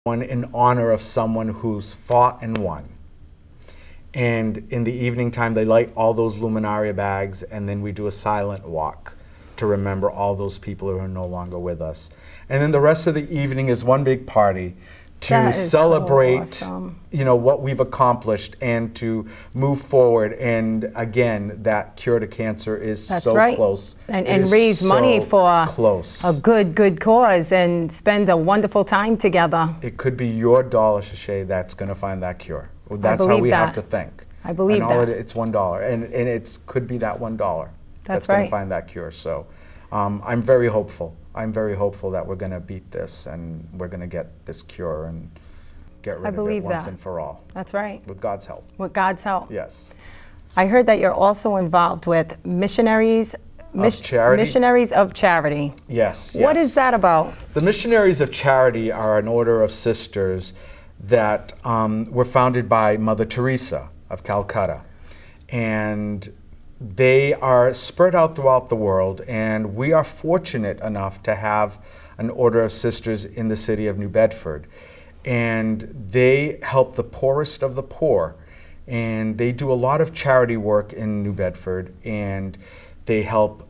one in honor of someone who's fought and won. And in the evening time, they light all those luminaria bags, and then we do a silent walk to remember all those people who are no longer with us. And then the rest of the evening is one big party to celebrate, so awesome. You know, what we've accomplished and to move forward. And again, that cure to cancer is so close. And raise money for a good cause and spend a wonderful time together. It could be your dollar, Shishay, that's going to find that cure. That's how we have to think. I believe that. It's $1, and it could be that $1 that's right. going to find that cure. So I'm very hopeful. I'm very hopeful that we're going to beat this and we're going to get this cure and get rid of it once and for all. That's right. With God's help. With God's help. Yes. I heard that you're also involved with Missionaries of Charity. Yes. What is that about? The Missionaries of Charity are an order of sisters that were founded by Mother Teresa of Calcutta. And they are spread out throughout the world, and we are fortunate enough to have an order of sisters in the city of New Bedford. And they help the poorest of the poor. And they do a lot of charity work in New Bedford, and they help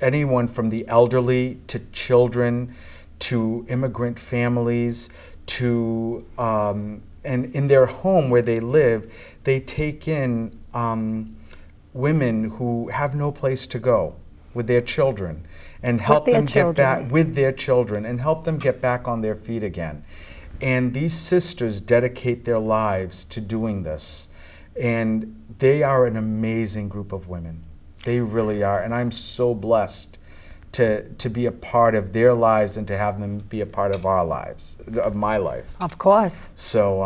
anyone from the elderly to children to immigrant families to, and in their home where they live, they take in women who have no place to go with their children and help them get back with their children and help them get back on their feet again. And these sisters dedicate their lives to doing this. And they are an amazing group of women. They really are. And I'm so blessed to be a part of their lives and to have them be a part of our lives, of my life. Of course. So,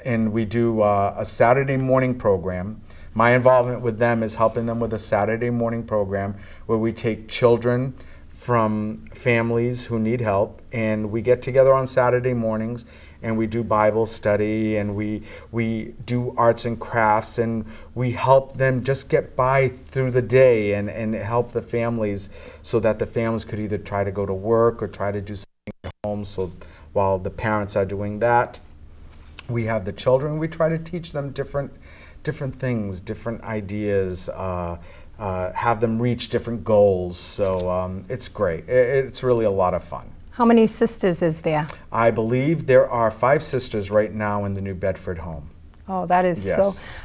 and we do a Saturday morning program. My involvement with them is helping them with a Saturday morning program where we take children from families who need help, and we get together on Saturday mornings and we do Bible study, and we do arts and crafts, and we help them just get by through the day and help the families so that the families could either try to go to work or try to do something at home. So while the parents are doing that, we have the children. We try to teach them different things, different ideas, have them reach different goals. So it's great. It's really a lot of fun. How many sisters is there? I believe there are 5 sisters right now in the New Bedford home. Oh, that is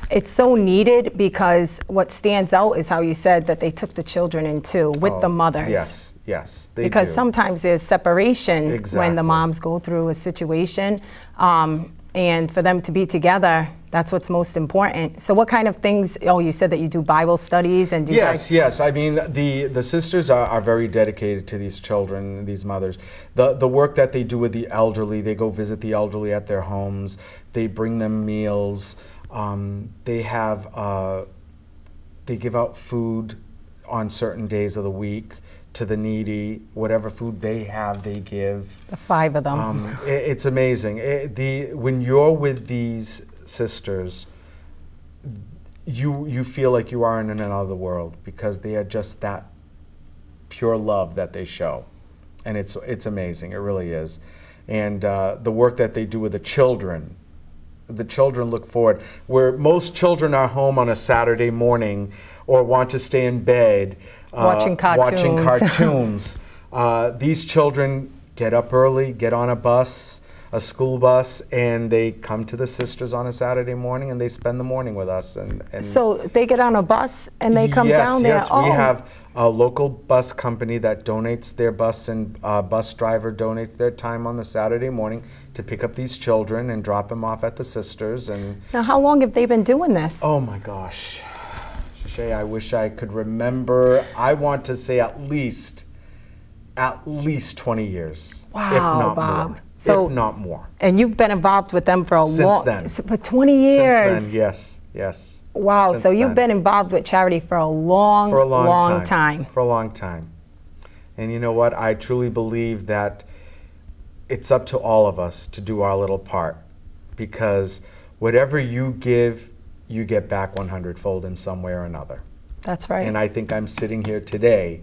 it's so needed, because what stands out is how you said that they took the children in too, with the mothers. Yes, yes, they because do. Sometimes there's separation when the moms go through a situation. And for them to be together, that's what's most important. So what kind of things, you said that you do Bible studies and do Yes. I mean, the sisters are very dedicated to these children, these mothers. The work that they do with the elderly, they go visit the elderly at their homes. They bring them meals. They give out food on certain days of the week to the needy. Whatever food they have, they give. The 5 of them. It's amazing. When you're with these sisters, you feel like you are in another world, because they are just that pure love that they show, and it's amazing. It really is. And the work that they do with the children look forward. Where most children are home on a Saturday morning or want to stay in bed watching cartoons. These children get up early, get on a school bus, and they come to the sisters on a Saturday morning, and they spend the morning with us. And so they get on a bus and they come down there? Yes, we have a local bus company that donates their bus, and bus driver donates their time on the Saturday morning to pick up these children and drop them off at the sisters. And now, how long have they been doing this? Oh my gosh, Shishay, I wish I could remember. I want to say at least 20 years. Wow, if not Bob. More. So, if not more. And you've been involved with them for for 20 years. Since then, yes. Wow, so you've been involved with charity for a long time. For a long time. And you know what? I truly believe that it's up to all of us to do our little part, because whatever you give, you get back 100-fold in some way or another. That's right. And I think I'm sitting here today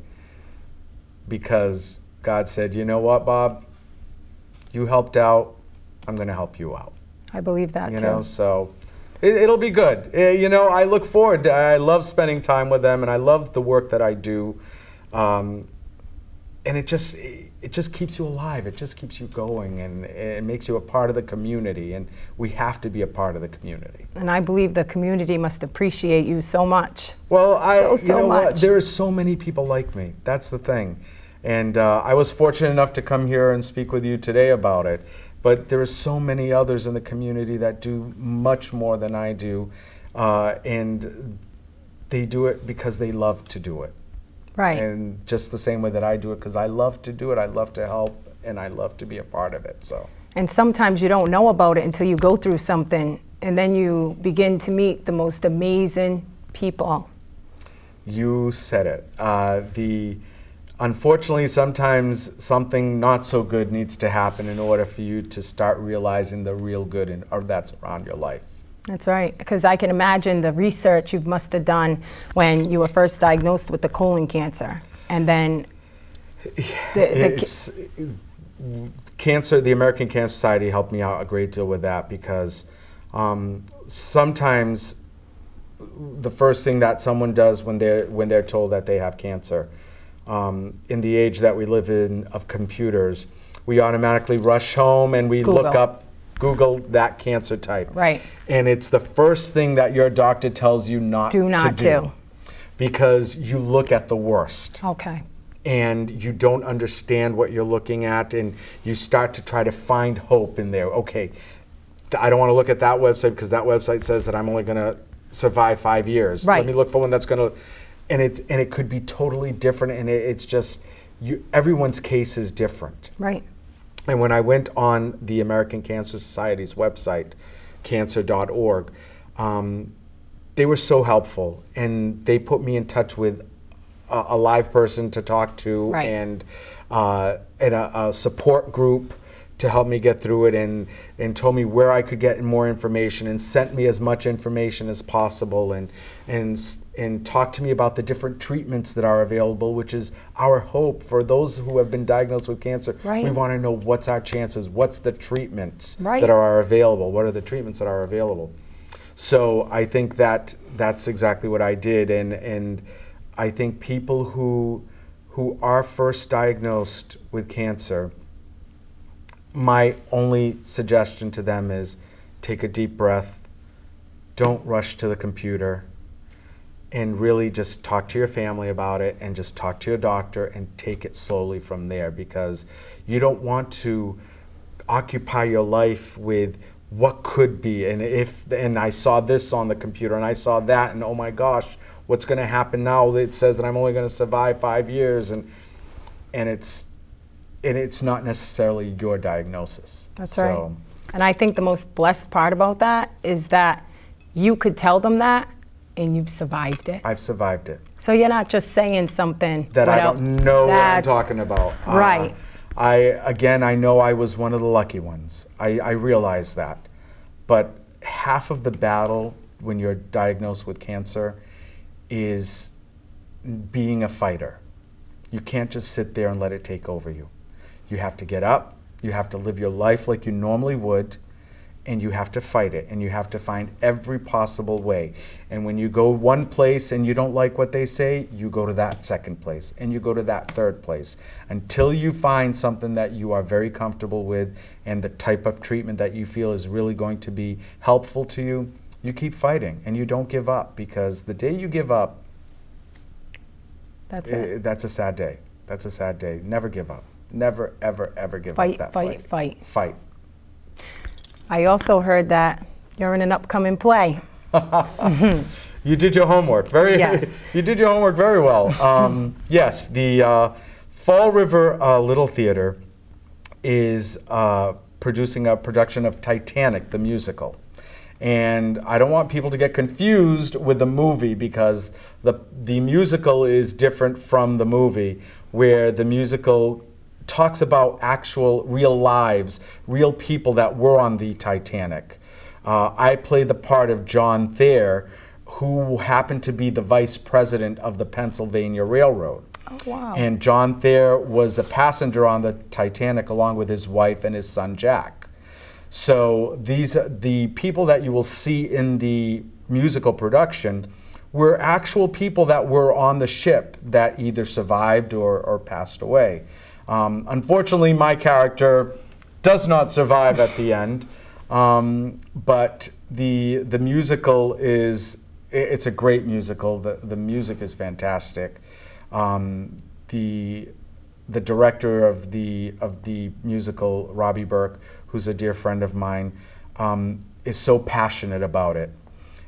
because God said, you know what, Bob? You helped out I'm going to help you out. I believe that, you know, so it'll be good. You know, I look forward to, I love spending time with them, and I love the work that I do. And it just keeps you alive. It just keeps you going, and it makes you a part of the community, and we have to be a part of the community. And I believe the community must appreciate you so much. Well, so you know much. What? There are so many people like me. That's the thing. And I was fortunate enough to come here and speak with you today about it. But there are so many others in the community that do much more than I do, and they do it because they love to do it. Right. And just the same way that I do it, because I love to do it, I love to help, and I love to be a part of it. So. And sometimes you don't know about it until you go through something, and then you begin to meet the most amazing people. You said it. Unfortunately, sometimes something not so good needs to happen in order for you to start realizing the real good that's around your life. That's right, because I can imagine the research you must have done when you were first diagnosed with the colon cancer, and then cancer. The American Cancer Society helped me out a great deal with that, because sometimes the first thing that someone does when they're told that they have cancer, in the age that we live in of computers, we automatically rush home and we Google that cancer type. Right. And it's the first thing that your doctor tells you not to do. Because you look at the worst. Okay. And you don't understand what you're looking at, and you start to try to find hope in there. Okay, I don't want to look at that website because that website says that I'm only going to survive 5 years. Right. Let me look for one that's going to, and it could be totally different, and it's just, everyone's case is different. Right. And when I went on the American Cancer Society's website, cancer.org, they were so helpful, and they put me in touch with a live person to talk to, right. and a support group to help me get through it, and told me where I could get more information, and sent me as much information as possible, and talked to me about the different treatments that are available, which is our hope for those who have been diagnosed with cancer. Right. We want to know what's our chances, what's the treatments right. that are available, what are the treatments that are available. So I think that's exactly what I did, and I think people who are first diagnosed with cancer, my only suggestion to them is take a deep breath, don't rush to the computer, and really just talk to your family about it, and just talk to your doctor, and take it slowly from there, because you don't want to occupy your life with what could be, and I saw this on the computer, and I saw that, and oh my gosh, what's going to happen now? It says that I'm only going to survive 5 years, and it's not necessarily your diagnosis. That's right. And I think the most blessed part about that is that you could tell them that, and you've survived it. I've survived it. So you're not just saying something that I don't know what I'm talking about. Right. I know I was one of the lucky ones. I realize that. But half of the battle when you're diagnosed with cancer is being a fighter. You can't just sit there and let it take over you. You have to get up, you have to live your life like you normally would, and you have to fight it, and you have to find every possible way. And when you go one place and you don't like what they say, you go to that second place, and you go to that third place, until you find something that you are very comfortable with, and the type of treatment that you feel is really going to be helpful to you. You keep fighting, and you don't give up, because the day you give up, that's it. That's a sad day. That's a sad day. Never give up. Never, ever, ever give up that fight. Fight. I also heard that you're in an upcoming play. You did your homework. Yes. You did your homework very well. Yes, the Fall River Little Theater is producing a production of Titanic, the musical. And I don't want people to get confused with the movie, because the musical is different from the movie, where the musical talks about actual real lives, real people that were on the Titanic. I play the part of John Thayer, who happened to be the vice president of the Pennsylvania Railroad. Oh, wow. And John Thayer was a passenger on the Titanic along with his wife and his son Jack. So the people that you will see in the musical production were actual people that were on the ship that either survived or passed away. Unfortunately, my character does not survive at the end, but the musical it's a great musical. The music is fantastic. The director of the musical, Robbie Burke, who's a dear friend of mine, is so passionate about it.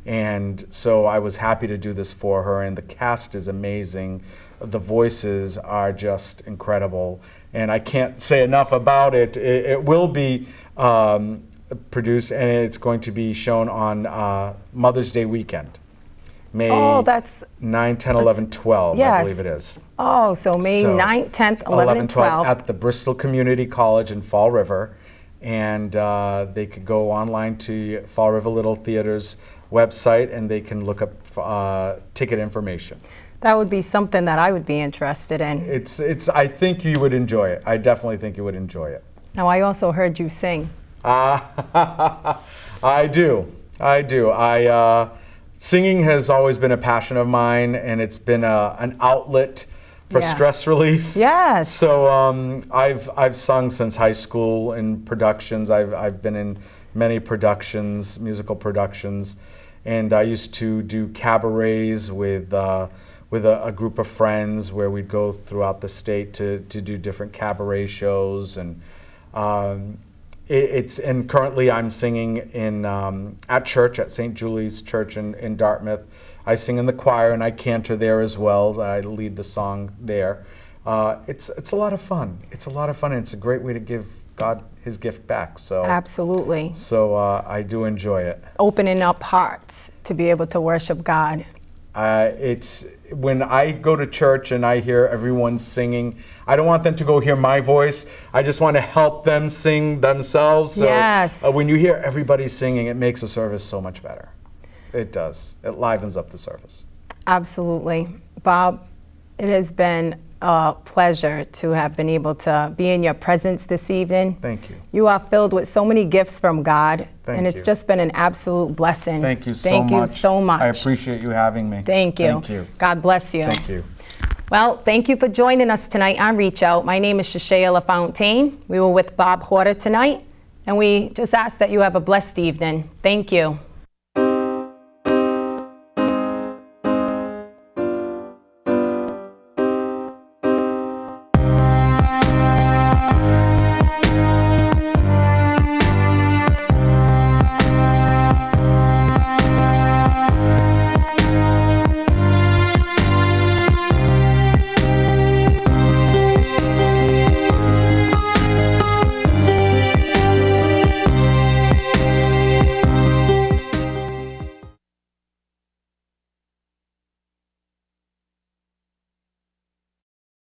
And so I was happy to do this for her, and the cast is amazing. The voices are just incredible, and I can't say enough about it. It will be produced, and it's going to be shown on Mother's Day weekend. May 9, 10, 11, 12, yes. I believe it is. Oh, so May 9th, 10th, 11th, 12th. At the Bristol Community College in Fall River. And they could go online to Fall River Little Theater's website, and they can look up ticket information. That would be something that I would be interested in. I think you would enjoy it. I definitely think you would enjoy it. Now, I also heard you sing. I do. Singing has always been a passion of mine, and it's been an outlet for stress relief. Yes. So I've sung since high school in productions. I've been in many productions, musical productions, and I used to do cabarets with a group of friends where we'd go throughout the state to do different cabaret shows, and and currently I'm singing in at church at St. Julie's Church in Dartmouth. I sing in the choir and I cantor there as well. I lead the song there. It's a lot of fun. It's a lot of fun, and it's a great way to give God His gift back. So absolutely. So I do enjoy it. Opening up hearts to be able to worship God. It's when I go to church and I hear everyone singing, I don't want them to go hear my voice. I just want to help them sing themselves. So yes. When you hear everybody singing, it makes the service so much better. It does. It livens up the service. Absolutely. Bob, it has been a pleasure to have been able to be in your presence this evening. Thank you. You are filled with so many gifts from God, and it's just been an absolute blessing. Thank you so much. Thank you so much. I appreciate you having me. Thank you. Thank you. God bless you. Thank you. Well, thank you for joining us tonight on Reach Out. My name is Shashea LaFontaine. We were with Bob Horta tonight, and we just ask that you have a blessed evening. Thank you.